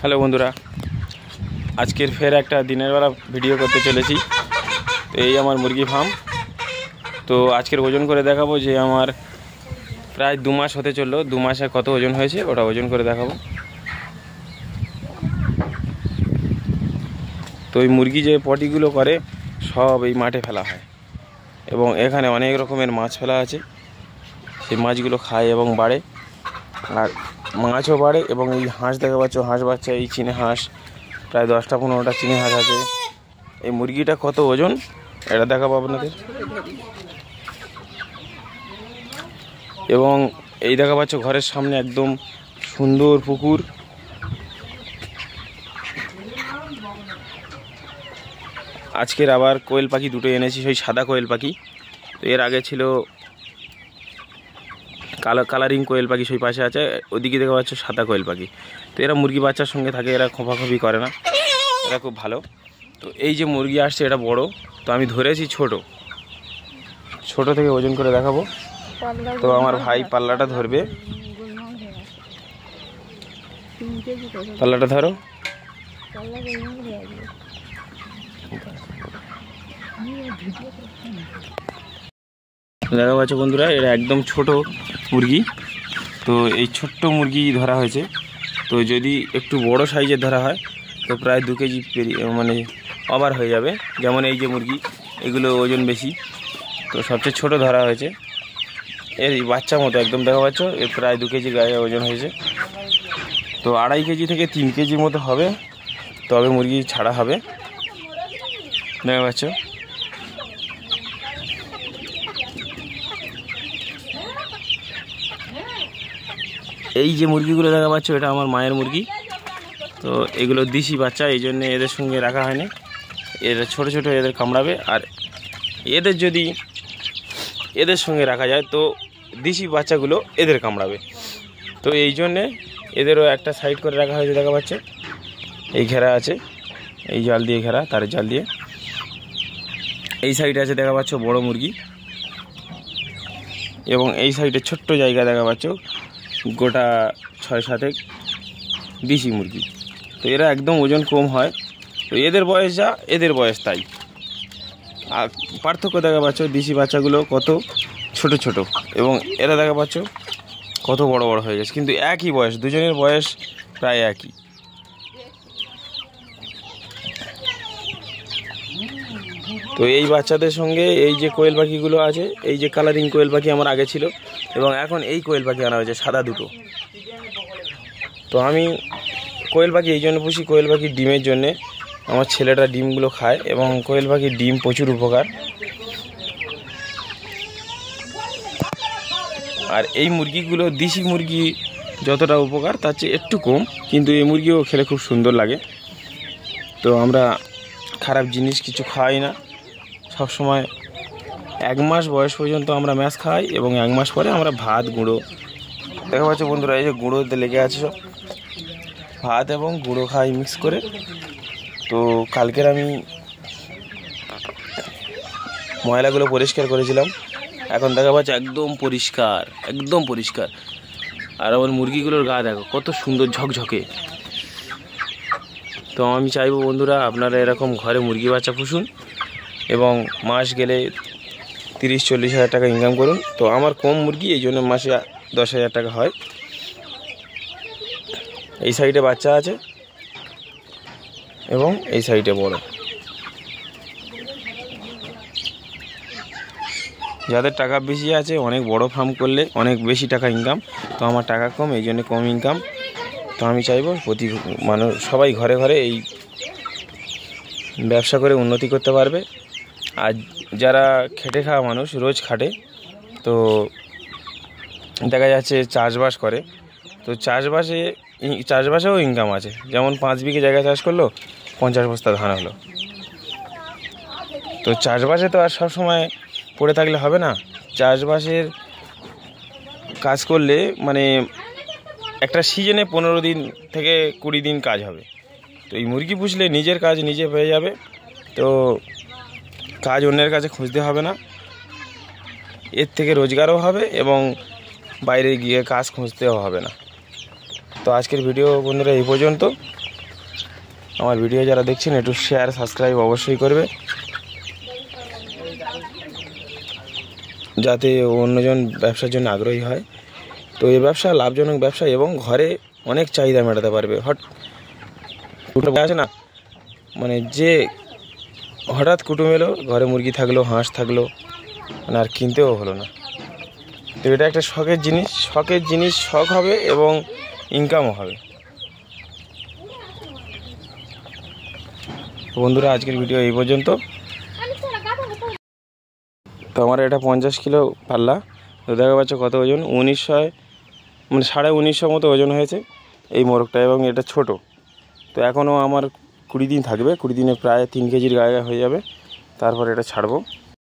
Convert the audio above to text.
Hello বন্ধুরা, আজকের ফের একটা দিনের বেলা ভিডিও করতে চলেছি। তো এই আমার মুরগি ফার্ম। তো আজকের ওজন করে দেখাবো যে আমার প্রায় 2 মাস হতে চললো, 2 মাসে কত ওজন হয়েছে ওটা ওজন করে দেখাবো। তো এই মুরগি যে পটিগুলো করে সব এই মাঠে ফেলা হয় এবং এখানে অনেক রকমের মাছ ফেলা আছে। সেই মাছগুলো খায় এবং বাড়ে, আর মাছও বাড়ে। এবং এই হাঁস দেখা পাচ্ছ, হাঁস বাচ্চা, এই চীনে হাঁস প্রায় 10-15টা চীনে হাঁস আছে। এই মুরগিটা কত ওজন এটা দেখাবো আপনাদের। এবং এই দেখা পাচ্ছ ঘরের সামনে একদম সুন্দর পুকুর। আজকের আবার কোয়েল পাখি দুটো এনেছি, সেই সাদা কোয়েল পাখি। তো এর আগে ছিল কালারিং কোয়েল পাখি, সেই পাশে আছে। ওদিকে দেখা পাচ্ছ সাদা কোয়েল পাখি। তো এরা মুরগি বাচ্চার সঙ্গে থাকে, এরা খোঁপাখুপি করে না, এরা খুব ভালো। তো এই যে মুরগি আসছে এটা বড়, তো আমি ধরেছি ছোট থেকে ওজন করে দেখাবো। তো আমার ভাই পাল্লাটা ধরবে, পাল্লাটা ধরো। দেখা পাচ্ছ বন্ধুরা, এরা একদম ছোট মুরগি। তো এই ছোট্ট মুরগি ধরা হয়েছে। তো যদি একটু বড় সাইজের ধরা হয় তো প্রায় 2 কেজি মানে ওভার হয়ে যাবে। যেমন এই যে মুরগি, এগুলো ওজন বেশি। তো সবচেয়ে ছোট ধরা হয়েছে, এর বাচ্চা মতো একদম দেখা পাচ্ছ, এর প্রায় 2 কেজি গায়ে ওজন হয়েছে। তো 2.5 কেজি থেকে 3 কেজির মতো হবে, তবে মুরগি ছাড়া হবে। দেখা পাচ্ছ এই যে মুরগিগুলো দেখা পাচ্ছ, এটা আমার মায়ের মুরগি। তো এগুলো দেশি বাচ্চা, এই জন্য এদের সঙ্গে রাখা হয়নি। এরা ছোট ছোট, এদের কামড়াবে। আর এদের যদি এদের সঙ্গে রাখা যায় তো দেশি বাচ্চাগুলো এদের কামড়াবে। তো এই জন্যে এদেরও একটা সাইড করে রাখা হয়েছে। দেখা পাচ্ছে এই ঘেরা আছে, এই জাল দিয়ে ঘেরা, তারের জাল দিয়ে। এই সাইডে আছে দেখা পাচ্ছ বড় মুরগি, এবং এই সাইডে ছোট্ট জায়গা দেখা পাচ্ছ গোটা 6-7 দেশি মুরগি। তো এরা একদম ওজন কম হয়। তো এদের বয়স যা, এদের বয়স তাই। আর পার্থক্য দেখা পাচ্ছ, দেশি বাচ্চাগুলো কত ছোট ছোট এবং এরা দেখা পাচ্ছ কত বড় বড় হয়ে গেছে। কিন্তু একই বয়স, দুজনের বয়স প্রায় একই। তো এই বাচ্চাদের সঙ্গে এই যে কোয়েল পাখিগুলো আছে, এই যে কালারিং কোয়েল পাখি আমার আগে ছিল, এবং এখন এই কোয়েল পাখি আনা হয়েছে সাদা দুটো। তো আমি কোয়েল পাখি এই জন্য পুষি, কোয়েল পাখির ডিমের জন্যে। আমার ছেলেটা ডিমগুলো খায় এবং কোয়েল পাখির ডিম প্রচুর উপকার। আর এই মুরগিগুলো দেশি মুরগি যতটা উপকার তার চেয়ে একটু কম, কিন্তু এই মুরগিও খেলে খুব সুন্দর লাগে। তো আমরা খারাপ জিনিস কিছু খাই না, সব সময় 1 মাস বয়স পর্যন্ত আমরা ম্যাশ খাই, এবং 1 মাস পরে আমরা ভাত গুঁড়ো, দেখা পাচ্ছ বন্ধুরা এই যে গুঁড়োতে লেগে আছে সব, ভাত এবং গুঁড়ো খাই মিক্স করে। তো কালকের আমি ময়লাগুলো পরিষ্কার করেছিলাম, এখন দেখা পাচ্ছে একদম পরিষ্কার, একদম পরিষ্কার। আর আমার মুরগিগুলোর গা দেখো কত সুন্দর ঝকঝকে। তো আমি চাইবো বন্ধুরা আপনারা এরকম ঘরে মুরগি বাচ্চা পুষুন এবং মাস গেলে 30-40 হাজার টাকা ইনকাম করুন। তো আমার কম মুরগি, এই জন্য মাসে 10,000 টাকা হয়। এই সাইডে বাচ্চা আছে এবং এই সাইডে বড়। যাদের টাকা বেশি আছে, অনেক বড় ফার্ম করলে অনেক বেশি টাকা ইনকাম। তো আমার টাকা কম, এই জন্য কম ইনকাম। তো আমি চাইবো প্রতি মানুষ সবাই ঘরে ঘরে এই ব্যবসা করে উন্নতি করতে পারবে। আর যারা খেটে খাওয়া মানুষ, রোজ খাটে, তো দেখা যাচ্ছে চাষবাস করে, তো চাষবাসেও ইনকাম আছে। যেমন 5 বিঘে জায়গা চাষ করলো, 50 বস্তা ধান হলো। তো চাষবাসে তো আর সবসময় পড়ে থাকলে হবে না। চাষবাসের কাজ করলে মানে একটা সিজনে 15 দিন থেকে 20 দিন কাজ হবে। তো এই মুরগি পুষলে নিজের কাজ নিজে হয়ে যাবে। তো কাজ অন্যের কাছে খুঁজতে হবে না, এর থেকে রোজগারও হবে এবং বাইরে গিয়ে কাজ খুঁজতেও হবে না। তো আজকের ভিডিও বন্ধুরা এই পর্যন্ত। আমার ভিডিও যারা দেখছেন একটু শেয়ার সাবস্ক্রাইব অবশ্যই করবে, যাতে অন্যজন ব্যবসার জন্য আগ্রহী হয়। তো এই ব্যবসা লাভজনক ব্যবসা এবং ঘরে অনেক চাহিদা মেটাতে পারবে। কুটুম আছে না, মানে যে হঠাৎ কুটুম এলো, ঘরে মুরগি থাকলো, হাঁস থাকলো, মানে আর কিনতেও হলো না। তো এটা একটা শখের জিনিস, শখ হবে এবং ইনকামও হবে। বন্ধুরা, আজকের ভিডিও এই পর্যন্ত। তো আমার এটা 50 কিলো পাল্লা। তো দেখা পাচ্ছ কত ওজন, 1900, মানে 1950 মতো ওজন হয়েছে এই মোরগটা, এবং এটা ছোট। তো এখনও আমার 20 দিন থাকবে, 20 দিনে প্রায় 3 কেজির গায়ে হয়ে যাবে, তারপর এটা ছাড়বো।